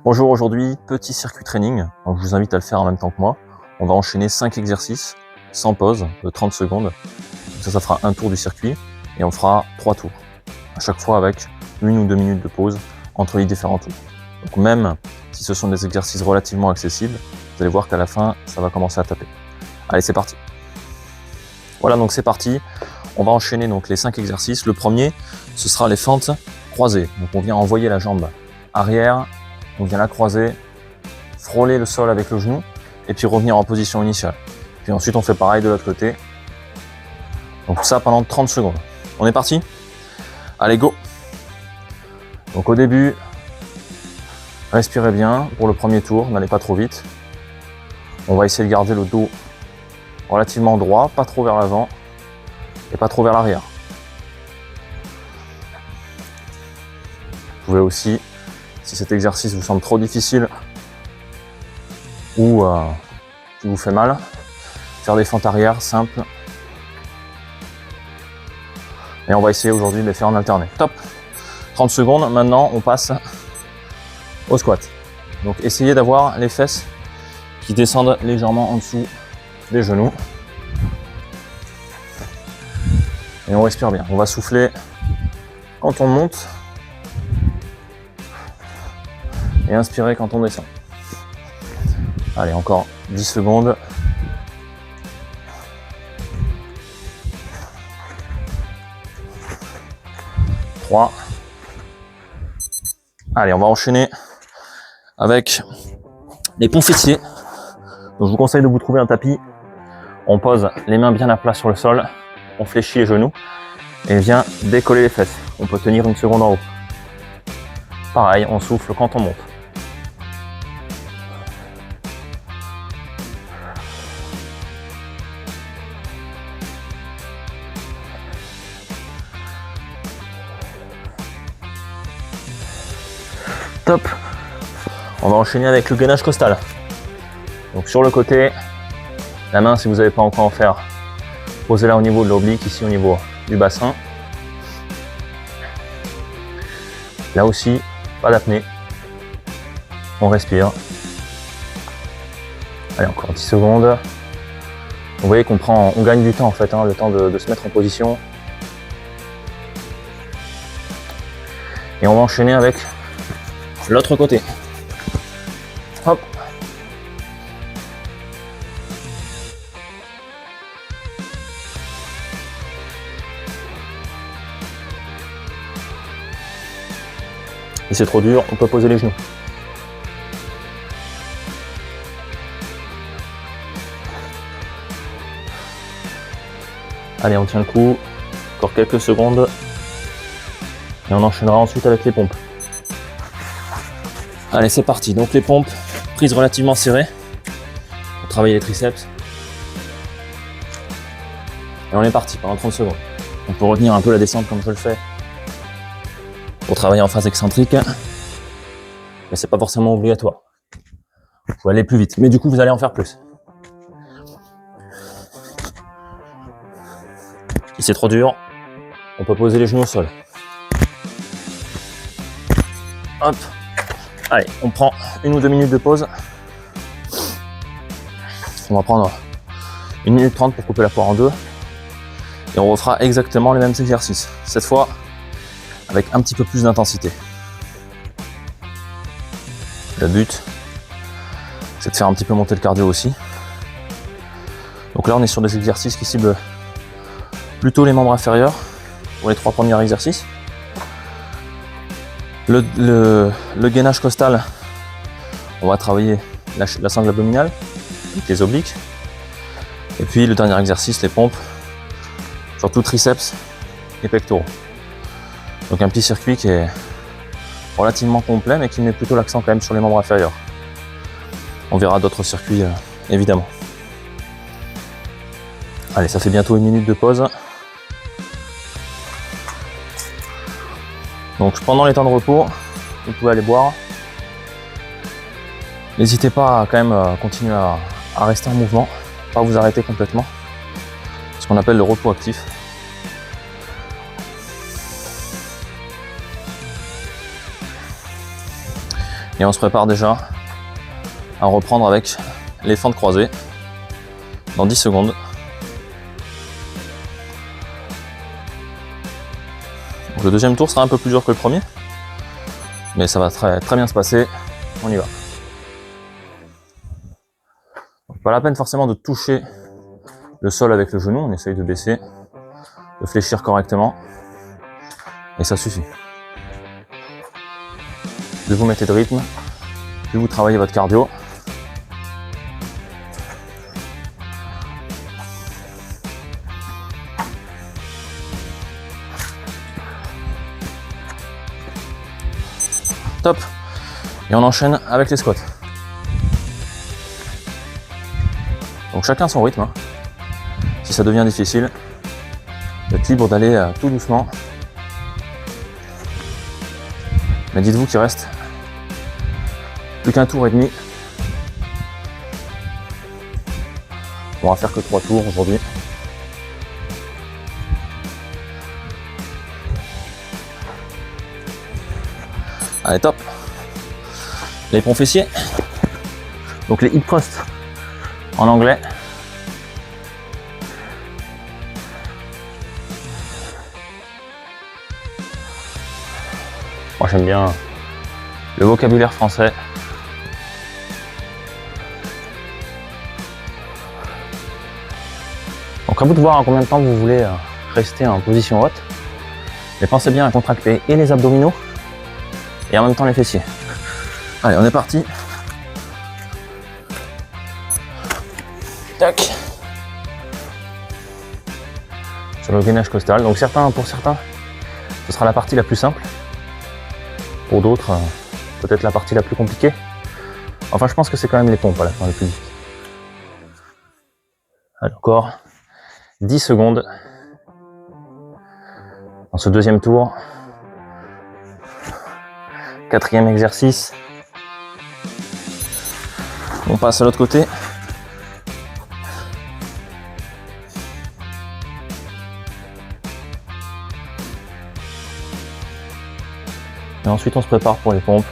Bonjour, aujourd'hui petit circuit training, donc je vous invite à le faire en même temps que moi. On va enchaîner 5 exercices sans pause de 30 secondes. Ça fera un tour du circuit et on fera 3 tours. À chaque fois avec 1 ou 2 minutes de pause entre les différents tours. Donc même si ce sont des exercices relativement accessibles, vous allez voir qu'à la fin ça va commencer à taper. Allez, c'est parti. Voilà, donc c'est parti. On va enchaîner donc les 5 exercices. Le premier, ce sera les fentes croisées. Donc on vient envoyer la jambe arrière, on vient la croiser, frôler le sol avec le genou et puis revenir en position initiale. Puis ensuite on fait pareil de l'autre côté. Donc ça pendant 30 secondes. On est parti? Allez, go! Donc au début, respirez bien pour le premier tour, n'allez pas trop vite. On va essayer de garder le dos relativement droit, pas trop vers l'avant et pas trop vers l'arrière. Vous pouvez aussi, si cet exercice vous semble trop difficile ou qui vous fait mal, faire des fentes arrière simples. Et on va essayer aujourd'hui de les faire en alterné. Top! 30 secondes, maintenant on passe au squat. Donc essayez d'avoir les fesses qui descendent légèrement en dessous des genoux. Et on respire bien. On va souffler quand on monte et inspirer quand on descend. Allez, encore 10 secondes. Allez, on va enchaîner avec les pompes fessiers. Donc, je vous conseille de vous trouver un tapis. On pose les mains bien à plat sur le sol, on fléchit les genoux et vient décoller les fesses. On peut tenir 1 seconde en haut. Pareil, on souffle quand on monte. Top! On va enchaîner avec le gainage costal. Donc sur le côté, la main, si vous n'avez pas encore en faire, posez-la au niveau de l'oblique, ici au niveau du bassin. Là aussi, pas d'apnée. On respire. Allez, encore 10 secondes. Vous voyez qu'on gagne du temps en fait, le temps de se mettre en position. Et on va enchaîner avec l'autre côté. Hop. Si c'est trop dur, on peut poser les genoux. Allez, on tient le coup. Encore quelques secondes. Et on enchaînera ensuite avec les pompes. Allez, c'est parti. Donc les pompes, prises relativement serrées pour travailler les triceps. Et on est parti pendant 30 secondes. On peut retenir un peu la descente comme je le fais pour travailler en phase excentrique. Mais c'est pas forcément obligatoire. Vous pouvez aller plus vite. Mais du coup, vous allez en faire plus. Si c'est trop dur, on peut poser les genoux au sol. Hop. Allez, on prend 1 ou 2 minutes de pause. On va prendre 1 minute 30 pour couper la poire en deux. Et on refera exactement les mêmes exercices. Cette fois, avec un petit peu plus d'intensité. Le but, c'est de faire un petit peu monter le cardio aussi. Donc là, on est sur des exercices qui ciblent plutôt les membres inférieurs pour les 3 premiers exercices. Le gainage costal, on va travailler la sangle abdominale, avec les obliques. Et puis le dernier exercice, les pompes, surtout triceps et pectoraux. Donc un petit circuit qui est relativement complet, mais qui met plutôt l'accent quand même sur les membres inférieurs. On verra d'autres circuits, évidemment. Allez, ça fait bientôt 1 minute de pause. Donc pendant les temps de repos, vous pouvez aller boire. N'hésitez pas à quand même continuer à rester en mouvement, pas vous arrêter complètement. Ce qu'on appelle le repos actif. Et on se prépare déjà à reprendre avec les fentes croisées dans 10 secondes. Donc le deuxième tour sera un peu plus dur que le premier, mais ça va très bien se passer. On y va. Donc, pas la peine forcément de toucher le sol avec le genou, on essaye de baisser, de fléchir correctement, et ça suffit. Plus vous mettez de rythme, plus vous travaillez votre cardio. Top. Et on enchaîne avec les squats. Donc chacun son rythme. Si ça devient difficile, vous êtes libre d'aller tout doucement. Mais dites-vous qu'il reste plus qu'un tour et demi. On va faire que 3 tours aujourd'hui. Allez, top. Les pompes fessiers. Donc les hip thrusts en anglais. Moi j'aime bien le vocabulaire français. Donc à vous de voir combien de temps vous voulez rester en position haute. Mais pensez bien à contracter et les abdominaux et en même temps les fessiers. Allez, on est parti. Tac. Sur le gainage costal. Donc pour certains, ce sera la partie la plus simple. Pour d'autres, peut-être la partie la plus compliquée. Enfin, je pense que c'est quand même les pompes à la fin le plus difficile. Allez, encore 10 secondes dans ce deuxième tour. 4e exercice. On passe à l'autre côté. Et ensuite on se prépare pour les pompes.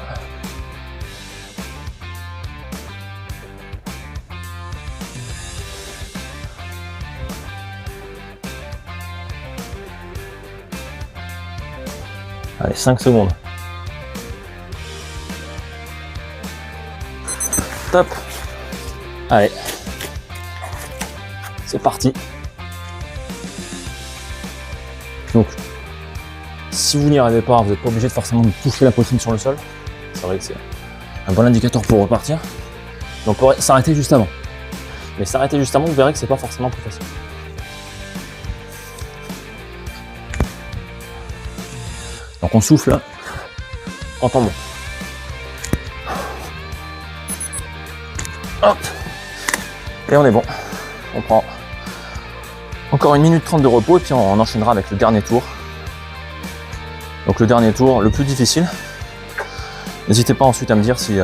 Allez, 5 secondes. Top. Allez. C'est parti. Donc, si vous n'y arrivez pas, vous n'êtes pas obligé de forcément de toucher la poitrine sur le sol. C'est vrai que c'est un bon indicateur pour repartir. Donc, on pourrait s'arrêter juste avant. Mais s'arrêter juste avant, vous verrez que c'est pas forcément plus facile. Donc, on souffle quand on monte. Hop. Et on est bon. On prend encore 1 minute 30 de repos et puis on enchaînera avec le dernier tour. Donc le dernier tour, le plus difficile. N'hésitez pas ensuite à me dire si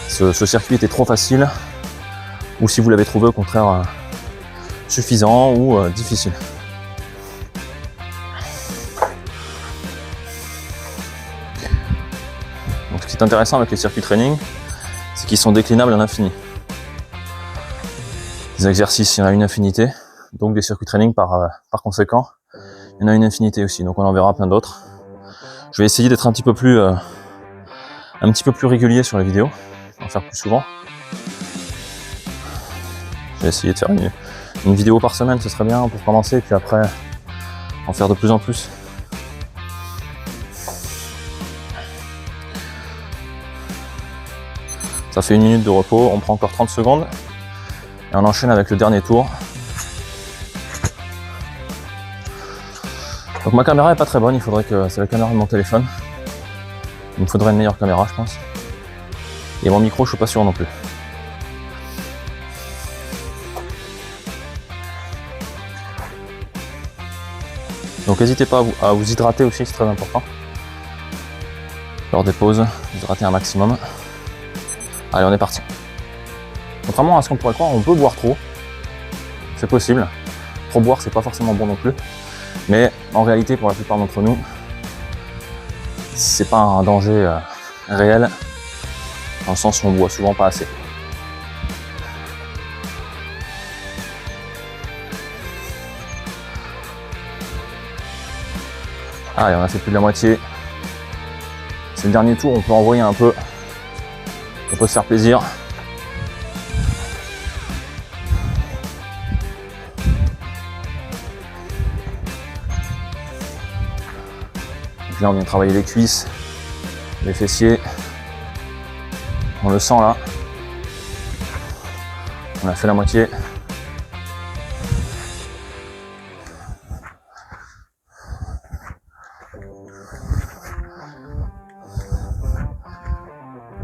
ce circuit était trop facile ou si vous l'avez trouvé au contraire suffisant ou difficile. Donc ce qui est intéressant avec les circuits training, c'est qu'ils sont déclinables à l'infini. Les exercices, il y en a une infinité, donc des circuits training par conséquent, il y en a une infinité aussi, donc on en verra plein d'autres. Je vais essayer d'être un petit peu plus régulier sur les vidéos, en faire plus souvent. Je vais essayer de faire une vidéo par semaine, ce serait bien pour commencer, et puis après en faire de plus en plus. Ça fait 1 minute de repos, on prend encore 30 secondes et on enchaîne avec le dernier tour. Donc ma caméra est pas très bonne, il faudrait que c'est la caméra de mon téléphone. Il me faudrait une meilleure caméra, je pense. Et mon micro, je suis pas sûr non plus. Donc n'hésitez pas à vous hydrater aussi, c'est très important. Lors des pauses, hydrater un maximum. Allez, on est parti. Contrairement à ce qu'on pourrait croire, on peut boire trop. C'est possible. Trop boire, c'est pas forcément bon non plus. Mais en réalité, pour la plupart d'entre nous, c'est pas un danger réel, dans le sens où on ne voit souvent pas assez. Allez, on a fait plus de la moitié. C'est le dernier tour, on peut envoyer un peu. On peut se faire plaisir. Donc là, on vient travailler les cuisses, les fessiers. On le sent là. On a fait la moitié.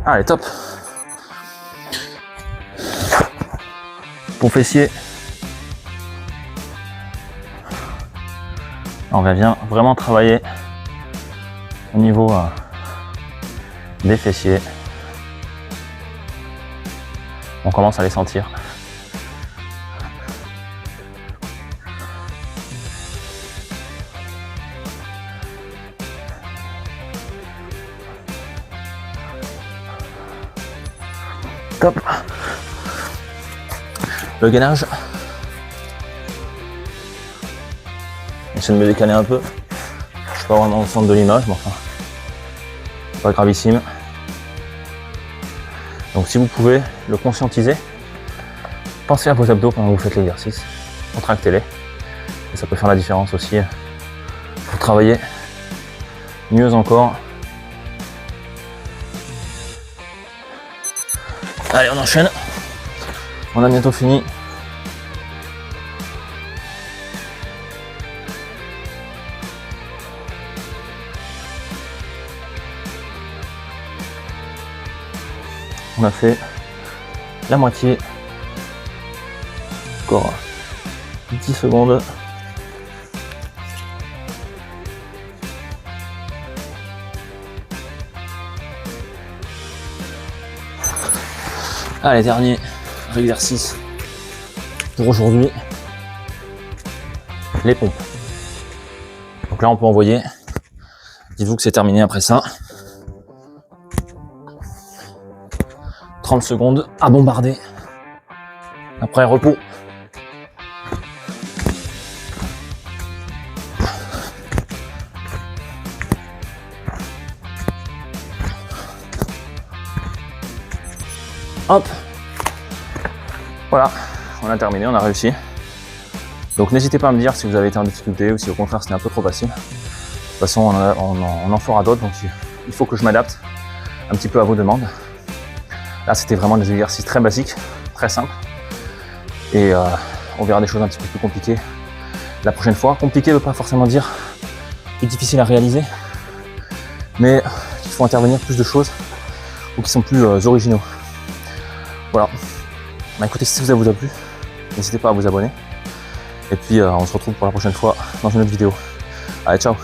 Allez, top. Pour fessier. On va bien vraiment travailler au niveau des fessiers. On commence à les sentir. Top. Le gainage. J'essaie de me décaler un peu. Je suis pas vraiment au centre de l'image, mais enfin, pas gravissime. Donc si vous pouvez le conscientiser, pensez à vos abdos pendant que vous faites l'exercice, contractez-les. Et ça peut faire la différence aussi pour travailler mieux encore. Allez, on enchaîne. On a bientôt fini. On a fait la moitié. Encore 10 secondes. Allez, dernier exercice pour aujourd'hui. Les pompes. Donc là, on peut envoyer. Dites-vous que c'est terminé après ça. 30 secondes à bombarder. Après, repos. Hop. Voilà, on a terminé, on a réussi. Donc n'hésitez pas à me dire si vous avez été en difficulté ou si au contraire c'était un peu trop facile. De toute façon, on en fera d'autres, donc il faut que je m'adapte un petit peu à vos demandes. Là, c'était vraiment des exercices très basiques, très simples. Et on verra des choses un petit peu plus compliquées la prochaine fois. Compliqué ne veut pas forcément dire plus difficile à réaliser, mais il faut intervenir plus de choses ou qui sont plus originaux. Voilà. Bah écoutez, si ça vous a plu, n'hésitez pas à vous abonner. Et puis on se retrouve pour la prochaine fois dans une autre vidéo. Allez, ciao!